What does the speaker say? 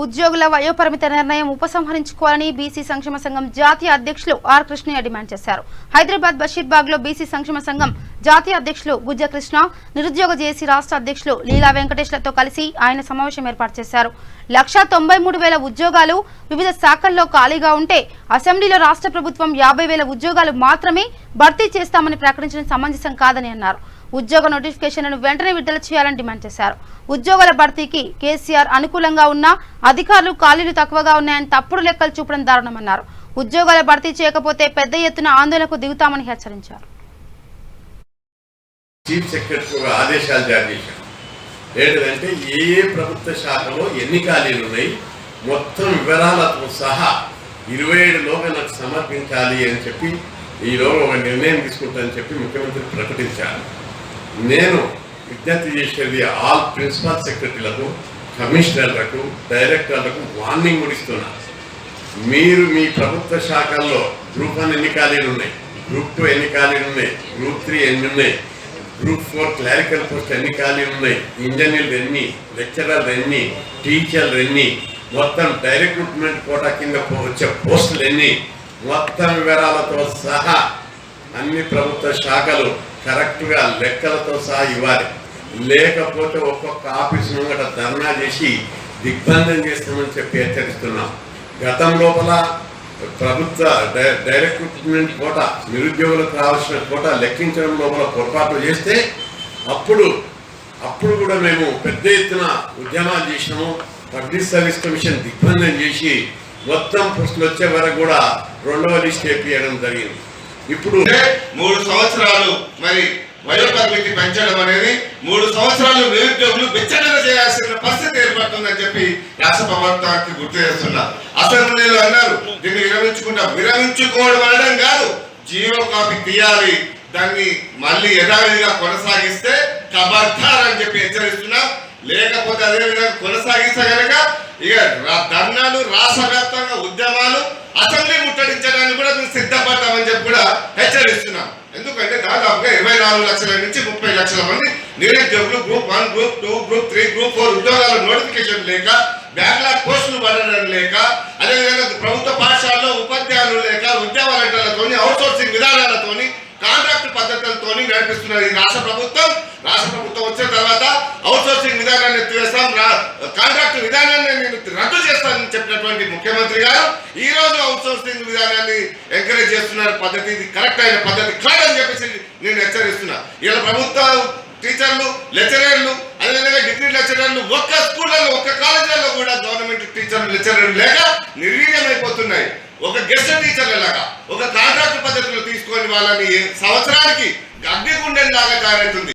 ఉద్యోగుల వయోపరిమిత నిర్ణయం ఉపసంహరించుకోవాలని బీసీ సంక్షేమ సంఘం జాతీయ అధ్యక్షులు ఆర్ కృష్ణయ్య డిమాండ్ చేశారు. హైదరాబాద్ బషీర్బాగ్ లో బీసీ సంక్షేమ సంఘం జాతీయ అధ్యక్షులు గుజ్జ కృష్ణ, నిరుద్యోగ జేఏసీ రాష్ట్ర అధ్యక్షులు లీలా వెంకటేష్లతో కలిసి ఆయన సమావేశం ఏర్పాటు చేశారు. 1,93,000 ఉద్యోగాలు వివిధ శాఖల్లో ఖాళీగా ఉంటే అసెంబ్లీలో రాష్ట్ర ప్రభుత్వం 50,000 ఉద్యోగాలు మాత్రమే భర్తీ చేస్తామని ప్రకటించడం సమంజసం కాదని అన్నారు. ఉద్యోగ నోటిఫికేషన్లను వెంటనే విడుదల చేయాలని డిమాండ్ చేశారు. ఉద్యోగాల భర్తీకి కేసీఆర్ అనుకూలంగా ఉన్నా అధికారులు ఖాళీలు తక్కువగా ఉన్నాయని తప్పుడు లెక్కలు చూపడం దారుణమన్నారు. ఉద్యోగాల భర్తీ చేయకపోతే పెద్ద ఎత్తున ఆందోళనకు దిగుతామని హెచ్చరించారు. చీఫ్ సెక్రటరీ ఆదేశాలు జారీ చేశారు. ఏంటంటే ఏ ప్రభుత్వ శాఖలో ఎన్ని ఖాళీలు ఉన్నాయి మొత్తం వివరాలతో సహా 27లోగా నాకు సమర్పించాలి అని చెప్పి ఈరోజు ఒక నిర్ణయం తీసుకుంటానని చెప్పి ముఖ్యమంత్రి ప్రకటించారు. నేను విజ్ఞప్తి చేసేది ఆల్ ప్రిన్సిపల్ సెక్రటరీలకు, కమిషనర్లకు, డైరెక్టర్లకు వార్నింగ్ కూడా ఇస్తున్నా. మీరు మీ ప్రభుత్వ శాఖల్లో గ్రూప్ 1 ఎన్ని ఖాళీలు ఉన్నాయి, గ్రూప్ 2 ఎన్ని ఖాళీలు ఉన్నాయి, గ్రూప్ 3 ఎన్ని ఉన్నాయి, గ్రూప్ 4 క్లారికల్ పోస్ట్ ఎన్ని ఖాళీలు ఉన్నాయి, ఇంజనీర్లు ఎన్ని, లెక్చరర్లు ఎన్ని, టీచర్లు ఎన్ని, మొత్తం డైరెక్ట్ రిక్రూట్మెంట్ కోటా కింద వచ్చే పోస్టులు ఎన్ని, మొత్తం వివరాలతో సహా అన్ని ప్రభుత్వ శాఖలు కరెక్ట్గా లెక్కలతో సహా ఇవ్వాలి. లేకపోతే ఒక్కొక్క ఆఫీసు ముంగట ధర్నా చేసి దిగ్బంధం చేస్తామని చెప్పి హెచ్చరిస్తున్నాం. గతం లోపల ప్రభుత్వ డైరెక్ట్ రిక్రూట్మెంట్ కోటా, నిరుద్యోగులకు రావాల్సిన కోటా లెక్కించడం లోపల పొరపాట్లు చేస్తే అప్పుడు కూడా మేము పెద్ద ఎత్తున ఉద్యమాలు చేసినాము. పబ్లిక్ సర్వీస్ కమిషన్ దిగ్బంధం చేసి మొత్తం పోస్టులు వచ్చే వరకు కూడా 2వ లిస్ట్ వేయడం జరిగింది. ఇప్పుడు 3 సంవత్సరాలు మరి వయోపరిమితి పెంచడం అనేది 3 సంవత్సరాలు నిరుద్యోగులు విచ్చలన చేయాల్సిన పరిస్థితి ఏర్పడుతుందని చెప్పి రాష్ట్ర ప్రభుత్వానికి గుర్తు చేస్తున్నారు. అసెంబ్లీలో అన్నారు దీన్ని విరమించుకోవడం అనడం కాదు, జీవో కాపీ తీయాలి, దాన్ని మళ్ళీ యథావిధిగా కొనసాగిస్తే ఖబర్దార్ అని చెప్పి హెచ్చరిస్తున్నాం. లేకపోతే అదే విధంగా కొనసాగిస్తే కనుక ఇక ధర్నాలు, రాష్ట్ర వ్యాప్తంగా ఉద్యమాలు, అసెంబ్లీ ముట్టడించడానికి కూడా మేము సిద్ధపడతామని చెప్పి కూడా హెచ్చరిస్తున్నాం. ఎందుకంటే దాదాపుగా 24 లక్షల నుంచి 30 లక్షల మంది నిరుద్యోగులు గ్రూప్ 1, గ్రూప్ 2, గ్రూప్ 3, గ్రూప్ 4 ఉద్యోగాల నోటిఫికేషన్ లేక, బ్యాక్లాగ్ పోస్టులు పడడం లేక, అదేవిధంగా ప్రభుత్వ పాఠశాలలో ఉపాధ్యాయులు లేక, ఉద్యోగాలతోని, అవుట్సోర్సింగ్ విధానాలతోని, కాంట్రాక్ట్ పద్ధతులతోని నడిపిస్తున్నారు ఈ రాష్ట్ర ప్రభుత్వం. రాష్ట్ర ప్రభుత్వం వచ్చిన తర్వాత అవుట్సోర్సింగ్ విధానాన్ని ఎత్తివేస్తాం, కాంట్రాక్ట్ విధానాన్ని నేను రద్దు చేస్తానని చెప్పినటువంటి ముఖ్యమంత్రి గారు ఈ రోజు అవుట్సోర్సింగ్ విధానాన్ని ఎంకరేజ్ చేస్తున్నారు. పద్ధతి ఇది కరెక్ట్ అయిన పద్ధతి కాదని చెప్పేసి నేను హెచ్చరిస్తున్నా. ఇలా ప్రభుత్వ టీచర్లు, లెక్చరర్లు, అదేవిధంగా డిగ్రీ లెక్చరర్లు ఒక్క స్కూళ్ళలో, ఒక్క కాలేజీలలో కూడా గవర్నమెంట్ టీచర్లు, లెక్చరర్లు లేక నిర్వీర్యమైపోతున్నాయి. ఒక గెస్ట్ టీచర్ల లాగా, ఒక కాంట్రాక్ట్ పద్ధతిలో తీసుకొని వాళ్ళని సంవత్సరానికి అగ్నిగుండెలాగా తయారవుతుంది.